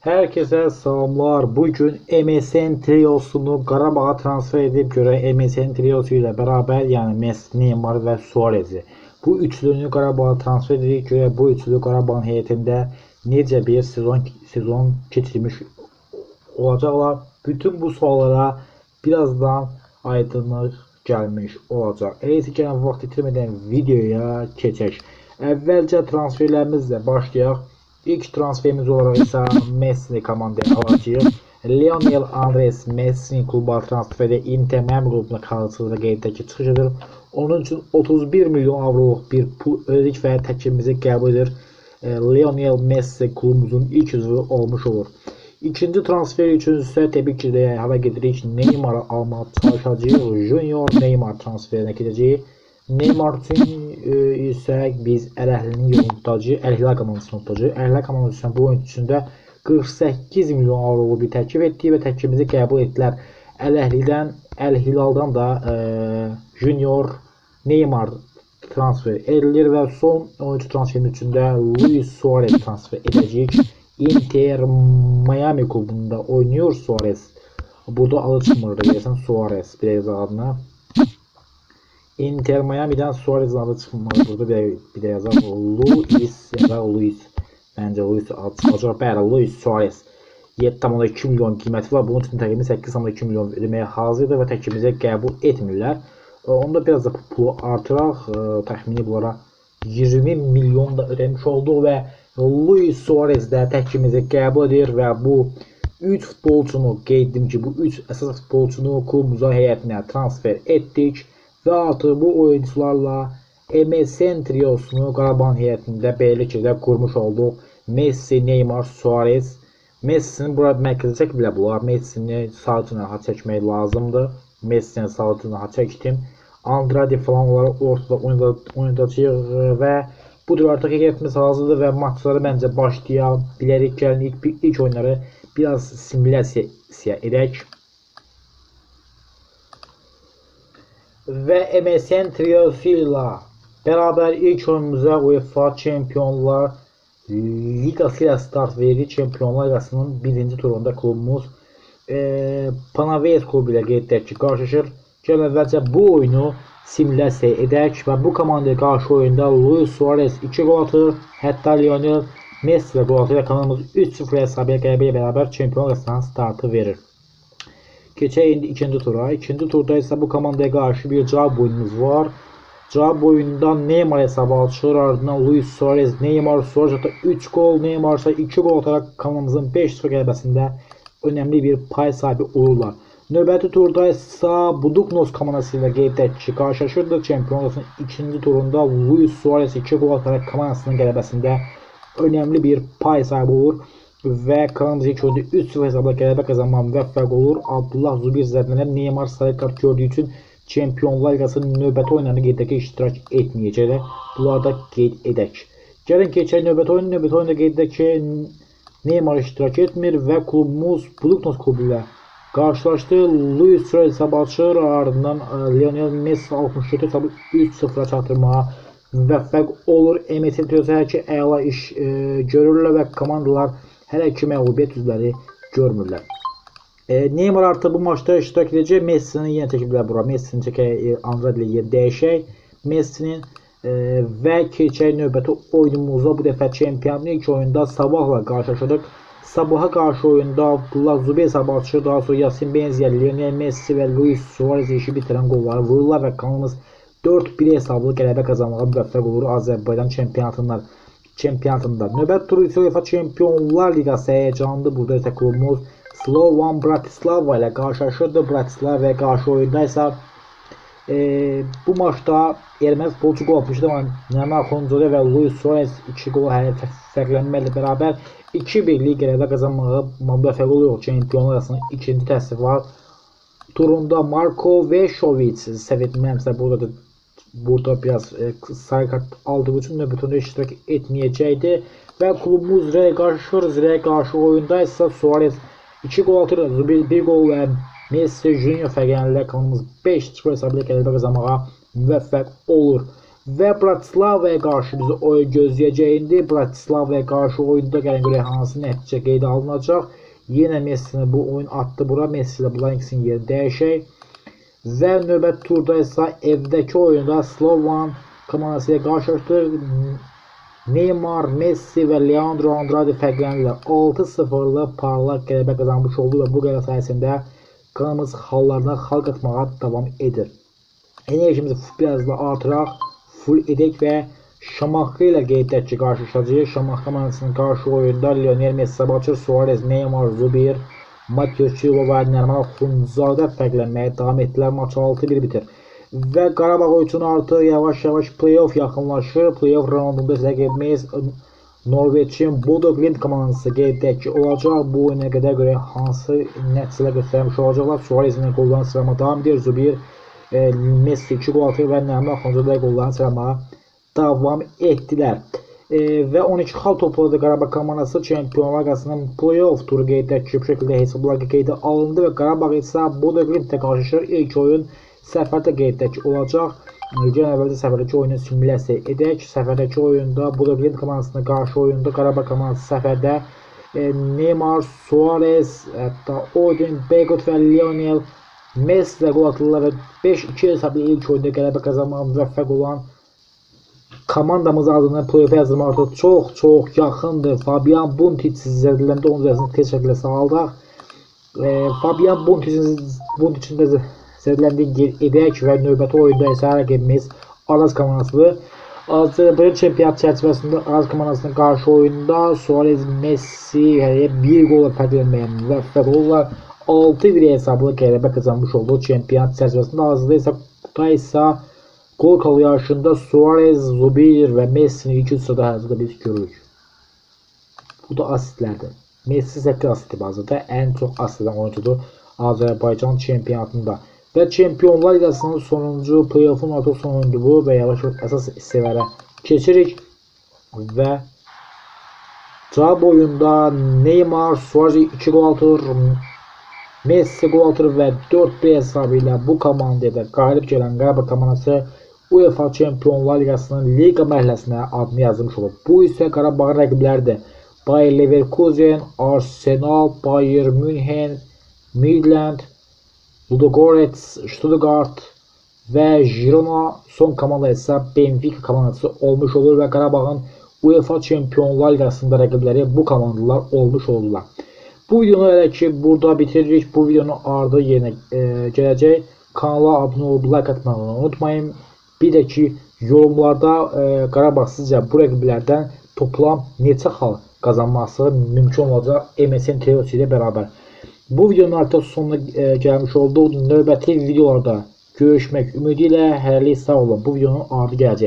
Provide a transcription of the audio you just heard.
Herkese selamlar. Bugün MSN triosunu Qarabağ'a transfer edip göre MSN triosu ile beraber yani Messi, Neymar ve Suarez'i bu üçlünü Qarabağ'a transfer edip göre bu üçlü Qarabağ'ın heyetinde necə bir sezon keçirmiş olacaklar. Bütün bu suallara birazdan aydınlık gelmiş olacak. Öyleyse gəlin vaxt itirmədən videoya keçək. Əvvəlcə transferlərimizlə başlayaq. İlk transferimiz olarak ise Messi'ni komandaya alacağıq. Lionel Andres Messi'nin kluba transferi Inter Miami klubuna karşılığı qeydiyyatdakı çıxışıdır. Onun için 31 milyon avroluk bir pul ödedik və təklifimizi qəbul edir. Lionel Messi klubumuzun ilk üzvü olmuş olur. İkinci transfer üçün isə təbii ki də hava gedirik Neymar'ı almağa çalışacağıq. Junior Neymar transferine gidəcəyik. Neymar üçün isə biz Əl-Əhlinin yolunu tutacağıq, Əl-Hilal komandasını tutacağıq. Əl-Hilal komandası bu oyun üçündə 48 milyon avroluk bir təklif etdik və təklifimizi qəbul etdilər. Əl-Hilaldan da Junior Neymar transfer edilir və son oyuncu transferinin üçündə Luis Suarez transfer edəcəyik. Inter Miami klubunda oynuyor Suarez. Burada adı çıxmırdı, gəlsən Suarez bir adına. Inter Miami'den Suarez'in adı çıkmalı. Burada bir de yazar Luis ya da Luis. Bence Luis adı çıkacak. Bəli, Luis Suarez. 7,2 milyon qiyməti var. Bunun üçün təqribən 8,2 milyon ödəməyə hazırdır və təklifimizi qəbul etmirlər. Onda biraz da pulu artıraq. Təxmini bunlara 20 milyon da ödəmiş olduq və Luis Suarez də təklifimizi qəbul edir və bu 3 futbolçunu qeyd etdim ki, bu 3 əsas futbolçunu klubumuza heyətinə transfer etdik. Və artıq bu oyuncularla MSN triosunu Qarabağ heyətində beləliklə qurmuş olduq. Messi, Neymar, Suarez. Messi'nin burada mərkəzə çəkə bilər bunlar. Messi'ni sağ cinaha çəkmək lazımdır. Messi'ni sağ cinaha çəkdim. Andrade falan onları ortada oynadacağıq və budur artıq heyətimiz hazırdır və maçları məncə başlaya bilərik. Gəlin ilk oyunları biraz simulyasiya edək. Ve MSN triosuyla beraber ilk oyunumuza UEFA Şampiyonlar Ligası ile start verdi. Şampiyonlar Ligası'nın birinci turunda klubumuz Panavies klubu ile qeydiyyatdakı qarşılaşır. Gəlin əvvəlcə bu oyunu simülyasiya edək və bu komandaya qarşı oyunda Luis Suarez 2 gol atır. Hətta Lionel Messi ilə gol atır və kanalımız 3-0 hesabı ilə beraber Şampiyonlar Ligası'nın startı verir. Keçək indi ikinci tura. İkinci turda isə bu komandaya qarşı bir cavab oyunumuz var. Cavab oyununda Neymar hesabı açılır. Ardından Luis Suarez, Neymar, Suarez 3 gol, Neymar ise 2 gol atarak kanalımızın 5-0 qələbəsində önemli bir pay sahibi olurlar. Növbəti turda isə Buduknos komandası ilə qeydiyyatdakı qarşılaşırdı. Şampiyonluğun ikinci turunda Luis Suarez 2 gol atarak komandasının qələbəsində önemli bir pay sahibi olur. Ve kanalımızı ilk oyunda 3-0 hesabla qələbə qazanma müvəffəq olur. Abdullah Zubir zədələnib Neymar sarı kart gördüyü üçün Çempionlar Ligasının növbəti oyunlarında qeydiyyatda iştirak etməyəcəklər. Bunları da qeyd edək. Gəlin keçək növbəti oyun. Növbəti oyunda qeydiyyatda Neymar iştirak etmir və klubumuz Buduknos klubu ilə qarşılaşdı. Luis Suarez hesabı açır. Ardından Lionel Messi 64 hesabı 3-0'a çatdırmağa müvəffəq olur. MSN triosu hər ki əla iş görürlər və komandalar hələ ki məğlubiyyət üzləri görmürlər. Neymar artıq bu maçda iştirak edəcək. Messi'nin yenə çəkiblər bura. Messi'nin çəkək Andrade ilə yer dəyişək. Messi'nin və keçək növbəti oyunumuza bu dəfə çempionun ilk oyunda Sabahla qarşılaşdıq. Sabaha qarşı oyunda Abdullah Zubir hesabı açır. Daha sonra Yasin Benzier, Lionel Messi və Luis Suarez işi bitirən qolları vururlar və kanalımız 4-1 hesablı qələbə qazanmağa müvəffəq olur Azərbaycan çempionatında. Növbəti turu isə UEFA Çempionlar Liqası həyəcanlı. Burada isə klubumuz Slovan Bratislava ilə qarşılaşırdı. Bratislava qarşı oyunda isə bu maçda erməni futbolcu gol atmışdı ama Neymar Xonzole və Luis Suarez 2 gol fərqlənməklə bərabər 2-1'lik qələbə qazanmağa müvəffəq oluyor. Çempionlar Liqasının ikinci təsdiqat turunda Marko Veşoviç səhv etmirəmsə burada biraz sarı kart aldığı üçün növbətində iştirak etməyəcəkdi və klubumuz Zirəyə qarşılaşır. Zirəyə qarşı oyunda isə Suarez 2 gol atır, Zubir 1 gol və Messi Junior fərqlənirlər. Kanalımız 5-0 hesabıyla qələbə qazanmağa müvəffəq olur. Və Bratislavaya qarşı bizi oyun gözləyəcəyindi. Bratislavaya qarşı oyunda gələn görə hansı nəticə qeydə alınacaq? Yenə Messini bu oyun atdı bura. Messi ilə bunların ikisinin yerini dəyişək. Və növbəti turda isə evdəki oyunda Slovan komandası ilə qarşılaşdıq. Neymar, Messi və Leandro Andrade fərqləndirlər. 6-0'lı parlaq qələbə qazanmış oldu və bu qələbə sayəsində qırmızı xallarına xal qatmağa davam edir. Enerjimizi biraz da artıraq, full edək və Şamaxı ilə qeydək ki, qarşılaşacağıq. Şamaxı komandasının qarşı oyunda Lionel Messi, Sabahçı, Suarez, Neymar, Zubir, Mateo Silva və Nərman Xunzadə fərqlənməyə davam etdilər. Maç 6-1 bitir. Və Qarabağ üçün artıq yavaş-yavaş playoff yaxınlaşır. Playoff raundunda rəqibimiz Norveçin Bodo Glimt komandası qeydək ki, olacaq. Bu oyuna qədər görə hansı nəticələr göstərmiş olacaqlar. Suarez ilə qollarını sıralamağa davam edir. Zubir, Messi 2 qol atır və Nərman Xunzadə qollarını sıralamağa davam etdilər. Və 12 xal topladı Qarabağ komandası Çempionlar Liqasının playoff turu qeydək ki, bu şəkildə hesablar qeydə alındı və Qarabağ isə Bodo Glimtlə qarşılaşır. İlk oyun səfərdə qeydək olacaq. Gəlin əvvəldə səfərdəki oyunu simulyasiya edək. Səfərdəki oyunda Bodo Glimt komandasına qarşı oyunda Qarabağ komandası səfərdə Neymar, Suarez, hətta Odin, Begot və Lionel Messi ilə qol atırlar və 5-2 hesablı ilk oyunda qələbə qazanmağa müvəffəq olan komandamız adını playoff yazdırmaq artıq çox yaxındır. Fabian Buntic zədələndə onun üzərində tez şəkildə sağaldaq. Fabian Buntic'in də zədələndiyi edək və növbəti oyunda isə rəqibimiz Araz komandasıdır. Azərbaycan çempionat çərçivəsində Araz komandasına qarşı oyunda Suarez, Messi bir qolla fərqlənməyə müvəffəq olurlar. 6-1 hesablı qələbə qazanmış oldu çempionat çərçivəsində. Hazırda isə qol kalı yarışında Suarez, Zubir və Messi'nin 2 sırada hazırda biz görürük. Bu da asistlərdir. Messi 8 asisti bazında ən çox asist edən oyuncudur Azərbaycan çempionatında. Və Çempionlar Liqasının sonuncu playoff'un artıq sonuncu bu və yavaş-yavaş əsas hissələrə keçirik. Və cavab oyunda Neymar, Suarez 2 qol atır, Messi qol atır və 4-1 hesabı ilə bu komandaya qalib gələn Qarabağ komandası UEFA Çempionlar Liqasının liqa mərhələsinə adını yazmış olub. Bu isə Qarabağın rəqibləridir. Bayer Leverkusen, Arsenal, Bayern Münhen, Midland, Ludogorets, Stuttgart və Girona, son komanda isə Benfica komandası olmuş olur və Qarabağın UEFA Çempionlar Liqasında rəqibləri bu komandalar olmuş olurlar. Bu videonu elə ki burada bitiririk. Bu videonun ardı yenə gələcək. Kanala abunə olub like atmağı unutmayın. Bir də ki yorumlarda Qarabağ sizcə bu rəqiblərdən toplam neçə xal qazanması mümkün olacaq MSN teorisi ilə bərabər. Bu videonun artıq sonuna gəlmiş oldu. Növbəti videolarda görüşmək ümidi ilə hələlik sağ olun. Bu videonun ardı gələcək.